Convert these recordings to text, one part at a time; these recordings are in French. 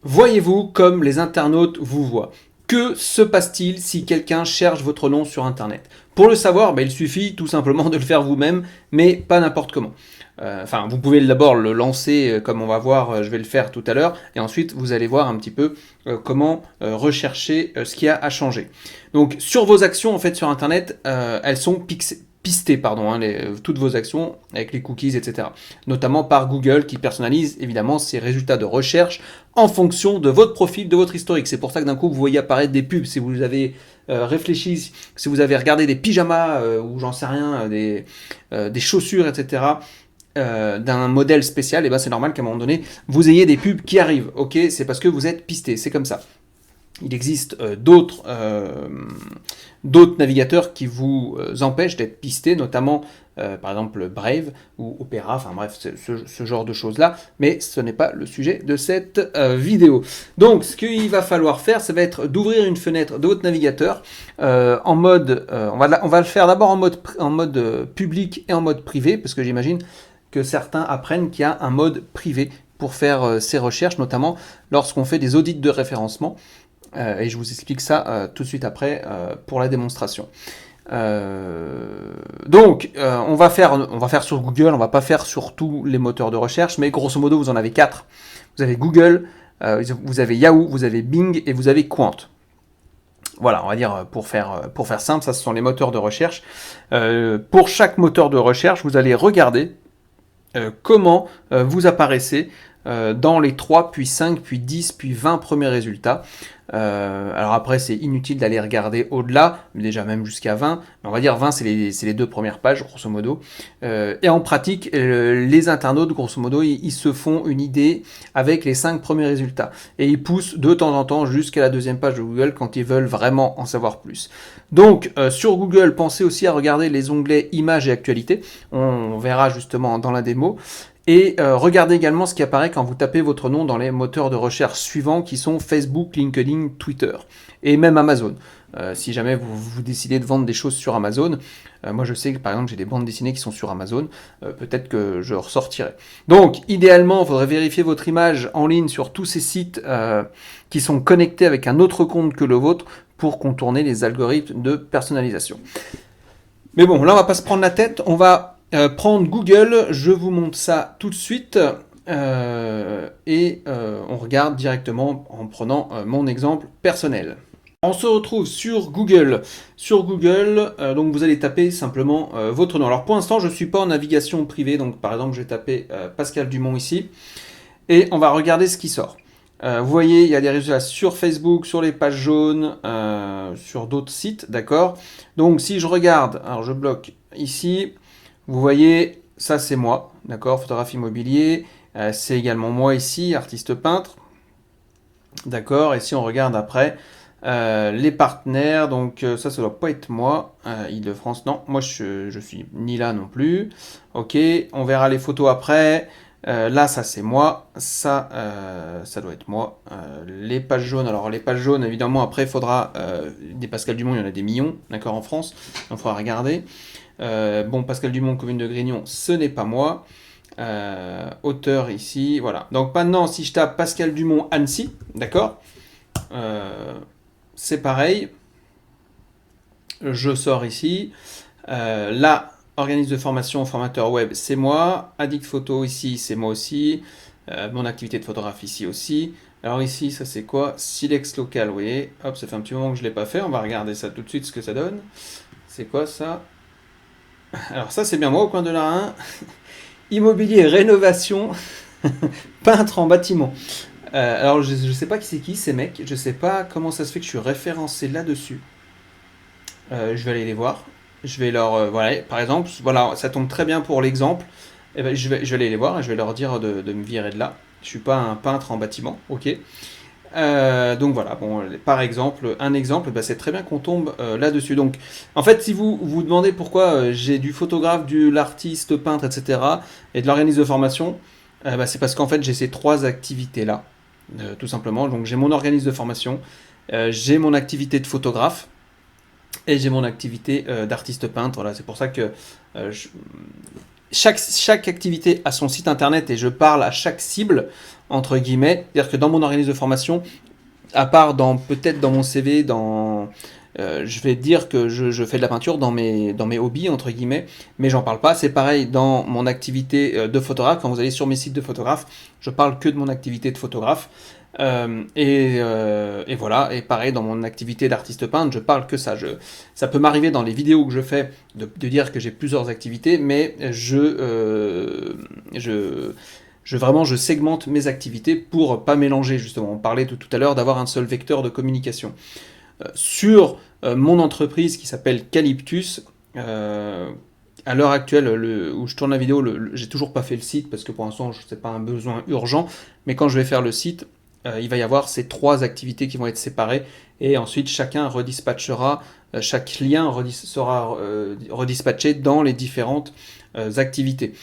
Voyez-vous comme les internautes vous voient? Que se passe-t-il si quelqu'un cherche votre nom sur Internet? Pour le savoir, il suffit tout simplement de le faire vous-même, mais pas n'importe comment. Enfin, vous pouvez d'abord le lancer comme on va voir, je vais le faire tout à l'heure, et ensuite vous allez voir un petit peu comment rechercher ce qu'il y a à changer. Donc sur vos actions en fait sur Internet, elles sont pistées, pardon, toutes vos actions avec les cookies, etc. Notamment par Google qui personnalise évidemment ses résultats de recherche en fonction de votre profil, de votre historique. C'est pour ça que d'un coup vous voyez apparaître des pubs si vous avez réfléchi, si vous avez regardé des pyjamas ou j'en sais rien, des chaussures, etc. D'un modèle spécial, et ben c'est normal qu'à un moment donné vous ayez des pubs qui arrivent. Ok, c'est parce que vous êtes pisté, c'est comme ça. Il existe d'autres navigateurs qui vous empêchent d'être pistés, notamment par exemple Brave ou Opera, enfin bref, ce genre de choses-là, mais ce n'est pas le sujet de cette vidéo. Donc ce qu'il va falloir faire, ça va être d'ouvrir une fenêtre de votre navigateur en mode, on va le faire d'abord en mode public et en mode privé, parce que j'imagine que certains apprennent qu'il y a un mode privé pour faire ces recherches, notamment lorsqu'on fait des audits de référencement. Et je vous explique ça tout de suite après pour la démonstration. On va faire sur Google, on va pas faire sur tous les moteurs de recherche, mais grosso modo vous en avez 4. Vous avez Google, vous avez Yahoo, vous avez Bing et vous avez Qwant. Voilà, on va dire pour faire simple, ça ce sont les moteurs de recherche. Pour chaque moteur de recherche, vous allez regarder comment vous apparaissez dans les 3, puis 5, puis 10, puis 20 premiers résultats. Alors après, c'est inutile d'aller regarder au-delà, déjà même jusqu'à 20, mais on va dire 20, c'est les 2 premières pages, grosso modo. Et en pratique, les internautes, grosso modo, ils se font une idée avec les 5 premiers résultats. Et ils poussent de temps en temps jusqu'à la 2e page de Google quand ils veulent vraiment en savoir plus. Donc, sur Google, pensez aussi à regarder les onglets images et actualités. On verra justement dans la démo. Et regardez également ce qui apparaît quand vous tapez votre nom dans les moteurs de recherche suivants qui sont Facebook, LinkedIn, Twitter et même Amazon. Si jamais vous décidez de vendre des choses sur Amazon, moi je sais que par exemple j'ai des bandes dessinées qui sont sur Amazon, peut-être que je ressortirai. Donc idéalement, il faudrait vérifier votre image en ligne sur tous ces sites qui sont connectés avec un autre compte que le vôtre pour contourner les algorithmes de personnalisation. Mais bon, là on va pas se prendre la tête, on va prendre Google, je vous montre ça tout de suite et on regarde directement en prenant mon exemple personnel. On se retrouve sur Google. Donc vous allez taper simplement votre nom. Alors pour l'instant, je ne suis pas en navigation privée, donc par exemple, je vais taper Pascal Dumont ici et on va regarder ce qui sort. Vous voyez, il y a des résultats sur Facebook, sur les pages jaunes, sur d'autres sites, d'accord. Donc si je regarde, alors je bloque ici. Vous voyez, ça c'est moi, d'accord, photographe immobilier, c'est également moi ici, artiste peintre, d'accord, et si on regarde après, les partenaires, donc ça doit pas être moi, Île-de-France, non, moi je suis ni là non plus, ok, on verra les photos après, là ça c'est moi, ça doit être moi, les pages jaunes, alors les pages jaunes évidemment après il faudra, des Pascal Dumont il y en a des millions, d'accord, en France, donc il faudra regarder. Bon, Pascal Dumont, commune de Grignon, ce n'est pas moi. Auteur ici, voilà. Donc maintenant, si je tape Pascal Dumont Annecy, d'accord, c'est pareil. Je sors ici. Là, organisme de formation, formateur web, c'est moi. Addict photo ici, c'est moi aussi. Mon activité de photographe ici aussi. Alors ici, ça c'est quoi? Silex local, vous voyez. Hop, ça fait un petit moment que je ne l'ai pas fait. On va regarder ça tout de suite, ce que ça donne. C'est quoi ça? Alors ça c'est bien moi au coin de la 1. Immobilier, rénovation, peintre en bâtiment. Alors je sais pas qui c'est qui ces mecs, je sais pas comment ça se fait que je suis référencé là-dessus. Je vais aller les voir. Je vais leur... voilà, par exemple, voilà, ça tombe très bien pour l'exemple. Eh ben, je vais aller les voir et je vais leur dire de me virer de là. Je suis pas un peintre en bâtiment, ok. Donc voilà, bon, par exemple, un exemple, bah, c'est très bien qu'on tombe là-dessus. Donc, en fait, si vous vous demandez pourquoi j'ai du photographe, de l'artiste, peintre, etc., et de l'organisme de formation, bah, c'est parce qu'en fait, j'ai ces 3 activités-là, tout simplement. Donc, j'ai mon organisme de formation, j'ai mon activité de photographe, et j'ai mon activité d'artiste peintre. Voilà, c'est pour ça que chaque activité a son site internet et je parle à chaque cible, entre guillemets. C'est-à-dire que dans mon organisme de formation, à part peut-être dans mon CV, je vais dire que je fais de la peinture dans mes hobbies, entre guillemets, mais j'en parle pas. C'est pareil dans mon activité de photographe. Quand vous allez sur mes sites de photographe, je parle que de mon activité de photographe. Et voilà, et pareil dans mon activité d'artiste peintre, je parle que ça. Ça peut m'arriver dans les vidéos que je fais de dire que j'ai plusieurs activités, mais je segmente mes activités pour pas mélanger justement. On parlait tout à l'heure d'avoir un seul vecteur de communication. Sur mon entreprise qui s'appelle Calyptus, à l'heure actuelle où je tourne la vidéo, j'ai toujours pas fait le site parce que pour l'instant c'est pas un besoin urgent, mais quand je vais faire le site, il va y avoir ces 3 activités qui vont être séparées et ensuite chacun redispatchera, chaque lien sera redispatché dans les différentes activités.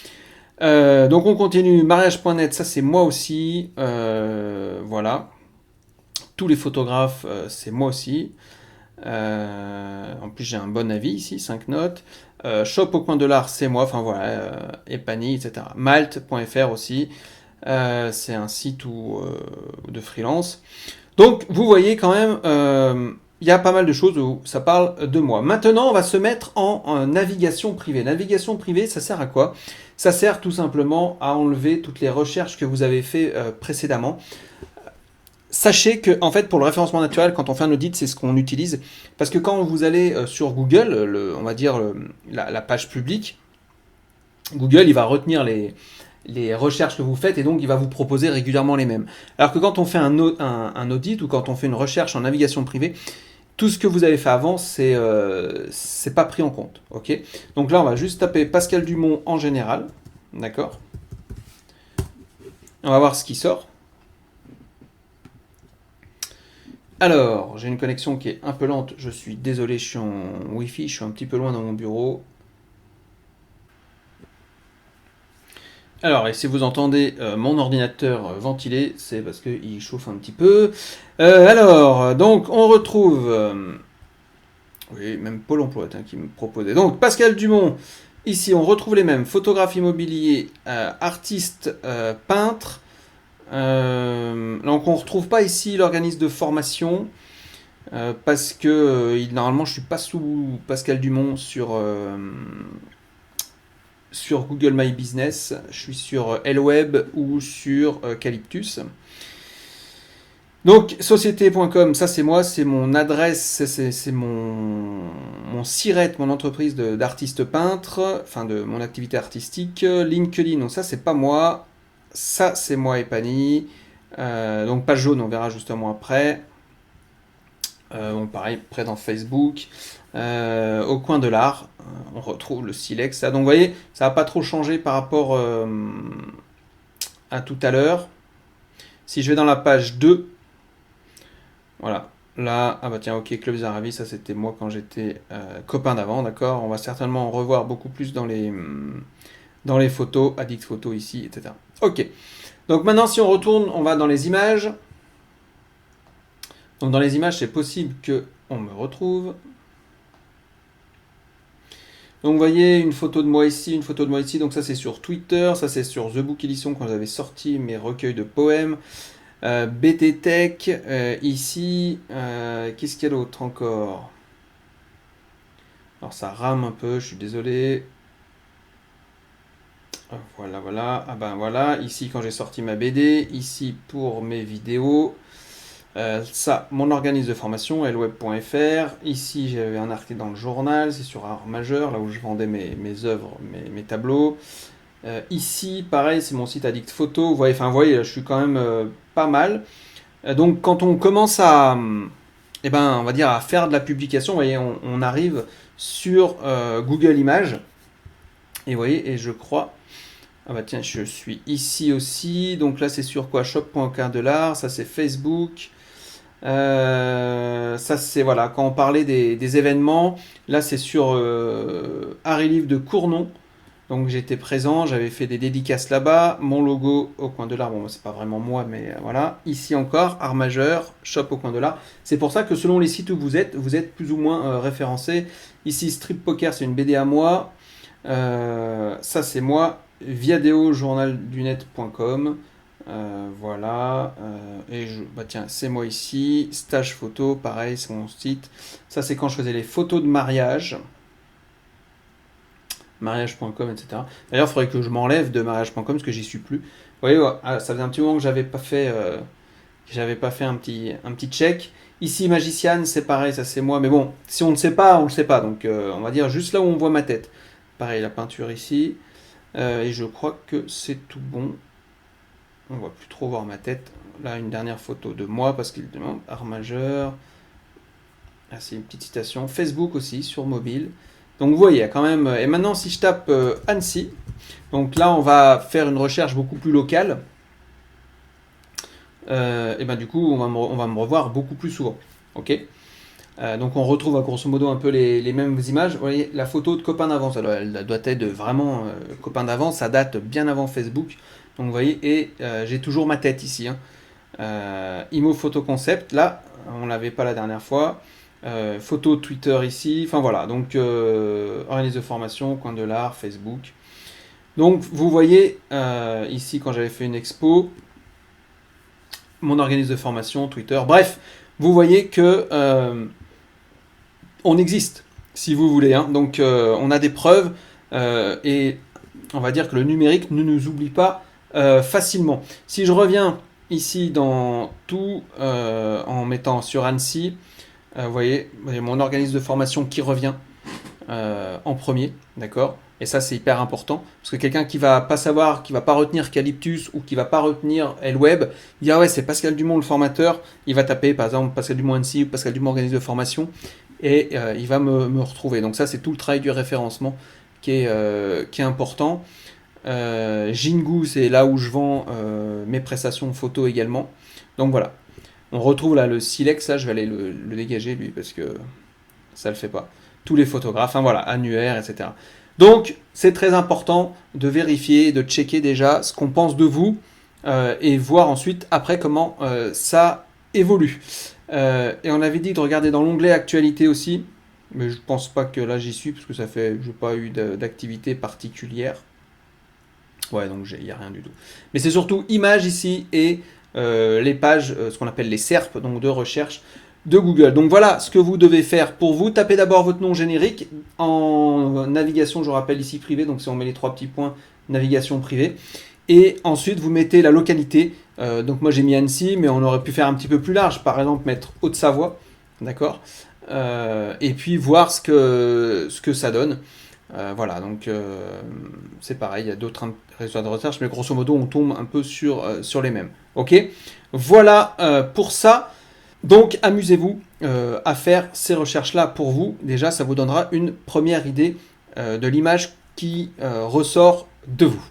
Donc on continue, mariage.net, ça c'est moi aussi, voilà. Tous les photographes, c'est moi aussi. En plus j'ai un bon avis ici, 5 notes. Shop au coin de l'art, c'est moi, enfin voilà, Epany, etc. Malte.fr aussi, c'est un site de freelance. Donc vous voyez quand même, il y a pas mal de choses où ça parle de moi. Maintenant, on va se mettre en navigation privée. Navigation privée, ça sert à quoi? Ça sert tout simplement à enlever toutes les recherches que vous avez fait précédemment. Sachez que, en fait, pour le référencement naturel, quand on fait un audit, c'est ce qu'on utilise. Parce que quand vous allez sur Google, on va dire la page publique, Google, il va retenir les recherches que vous faites et donc il va vous proposer régulièrement les mêmes. Alors que quand on fait un audit ou quand on fait une recherche en navigation privée, tout ce que vous avez fait avant, c'est pas pris en compte. Ok. Donc là, on va juste taper Pascal Dumont en général. D'accord. On va voir ce qui sort. Alors, j'ai une connexion qui est un peu lente, je suis désolé, je suis en Wi-Fi, je suis un petit peu loin dans mon bureau. Alors, et si vous entendez mon ordinateur ventiler, c'est parce qu'il chauffe un petit peu. Donc, on retrouve... oui, même Pôle emploi qui me proposait. Donc, Pascal Dumont, ici, on retrouve les mêmes. Photographe immobilier, artiste, peintre. Donc on ne retrouve pas ici l'organisme de formation parce que normalement je suis pas sous Pascal Dumont sur Google My Business, je suis sur Elweb ou sur Calyptus. Donc société.com, ça c'est moi, c'est mon adresse, c'est mon SIRET, mon entreprise d'artiste peintre, enfin de mon activité artistique. LinkedIn, donc ça c'est pas moi. Ça, c'est moi Epany. Donc page jaune, on verra justement après. Bon, pareil, près dans Facebook. Au coin de l'art, on retrouve le silex. Donc vous voyez, ça n'a pas trop changé par rapport à tout à l'heure. Si je vais dans la page 2, voilà. Là, ah bah tiens, ok, Club Zaravi, ça c'était moi quand j'étais copain d'avant, d'accord. On va certainement en revoir beaucoup plus dans les photos, Addict Photo ici, etc. Ok. Donc maintenant, si on retourne, on va dans les images. Donc dans les images, c'est possible qu'on me retrouve. Donc vous voyez une photo de moi ici, une photo de moi ici. Donc ça c'est sur Twitter, ça c'est sur The Book Edition quand j'avais sorti mes recueils de poèmes. BT Tech, ici, qu'est-ce qu'il y a d'autre encore? Alors ça rame un peu, je suis désolé. Voilà, voilà. Ah ben voilà, ici quand j'ai sorti ma BD, ici pour mes vidéos. Ça, mon organisme de formation, lweb.fr. Ici, j'avais un article dans le journal, c'est sur Art Majeur, là où je vendais mes œuvres, mes tableaux. Ici, pareil, c'est mon site Addict Photo. Vous voyez, je suis quand même pas mal. Donc, quand on commence on va dire à faire de la publication, vous voyez, on arrive sur Google Images. Et vous voyez, et je crois... Ah bah tiens, je suis ici aussi. Donc là, c'est sur quoi? Shop.1$. Ça, c'est Facebook. Ça, c'est voilà. Quand on parlait des événements, là, c'est sur Harry Livre de Cournon. Donc j'étais présent, j'avais fait des dédicaces là-bas. Mon logo au coin de l'art. Bon, c'est pas vraiment moi, mais voilà. Ici encore, Art Majeur, Shop au coin de l'art. C'est pour ça que selon les sites où vous êtes plus ou moins référencé. Ici, Strip Poker, c'est une BD à moi. Ça c'est moi, viadeojournaldunet.com. Voilà. Bah tiens, c'est moi ici. Stage photo, pareil, c'est mon site. Ça c'est quand je faisais les photos de mariage. Mariage.com, etc. D'ailleurs, il faudrait que je m'enlève de mariage.com parce que j'y suis plus. Vous voyez, ouais, ça faisait un petit moment que j'avais pas fait un petit check. Ici, Magiciane, c'est pareil, ça c'est moi. Mais bon, si on ne sait pas, on ne le sait pas. Donc, on va dire juste là où on voit ma tête. Pareil, la peinture ici. Et je crois que c'est tout bon. On voit plus trop voir ma tête. Là, une dernière photo de moi parce qu'il demande art majeur. Ah, c'est une petite citation. Facebook aussi, sur mobile. Donc, vous voyez, il y a quand même. Et maintenant, si je tape Annecy, donc là, on va faire une recherche beaucoup plus locale. Et ben du coup, on va me revoir beaucoup plus souvent. Ok. Donc on retrouve grosso modo un peu les mêmes images. Vous voyez, la photo de copain d'avant, elle doit être vraiment copain d'avant, ça date bien avant Facebook. Donc vous voyez, et j'ai toujours ma tête ici. Hein. Imo Photo Concept, là, on l'avait pas la dernière fois. Photo Twitter ici, enfin voilà. Donc organisme de formation, coin de l'art, Facebook. Donc vous voyez ici quand j'avais fait une expo, mon organisme de formation, Twitter, bref, vous voyez que on existe, si vous voulez. Hein. Donc on a des preuves et on va dire que le numérique ne nous oublie pas facilement. Si je reviens ici dans tout en mettant sur Annecy, vous voyez mon organisme de formation qui revient en premier, d'accord ? Et ça, c'est hyper important. Parce que quelqu'un qui va pas savoir, qui va pas retenir Calyptus ou qui va pas retenir Elweb, il dit ah ouais, c'est Pascal Dumont le formateur. Il va taper par exemple Pascal Dumont Annecy ou Pascal Dumont organisme de formation et il va me retrouver. Donc ça, c'est tout le travail du référencement qui est important. Jingu, c'est là où je vends mes prestations photo également. Donc voilà. On retrouve là le silex, là je vais aller le dégager lui parce que ça le fait pas. Tous les photographes, enfin voilà, annuaire, etc. Donc, c'est très important de vérifier, de checker déjà ce qu'on pense de vous et voir ensuite après comment ça évolue. Et on avait dit de regarder dans l'onglet actualité aussi, mais je pense pas que là j'y suis parce que ça fait, j'ai pas eu d'activité particulière. Ouais, donc il n'y a rien du tout. Mais c'est surtout images ici et les pages, ce qu'on appelle les SERP, donc de recherche de Google. Donc voilà ce que vous devez faire pour vous. Tapez d'abord votre nom générique en navigation, je rappelle ici privé, donc si on met les 3 petits points, navigation privée. Et ensuite vous mettez la localité. Donc moi j'ai mis Annecy, mais on aurait pu faire un petit peu plus large, par exemple mettre Haute-Savoie, d'accord et puis voir ce que ça donne. Voilà, donc c'est pareil, il y a d'autres résultats de recherche, mais grosso modo on tombe un peu sur les mêmes. Ok, voilà pour ça. Donc amusez-vous à faire ces recherches-là pour vous. Déjà, ça vous donnera une première idée de l'image qui ressort de vous.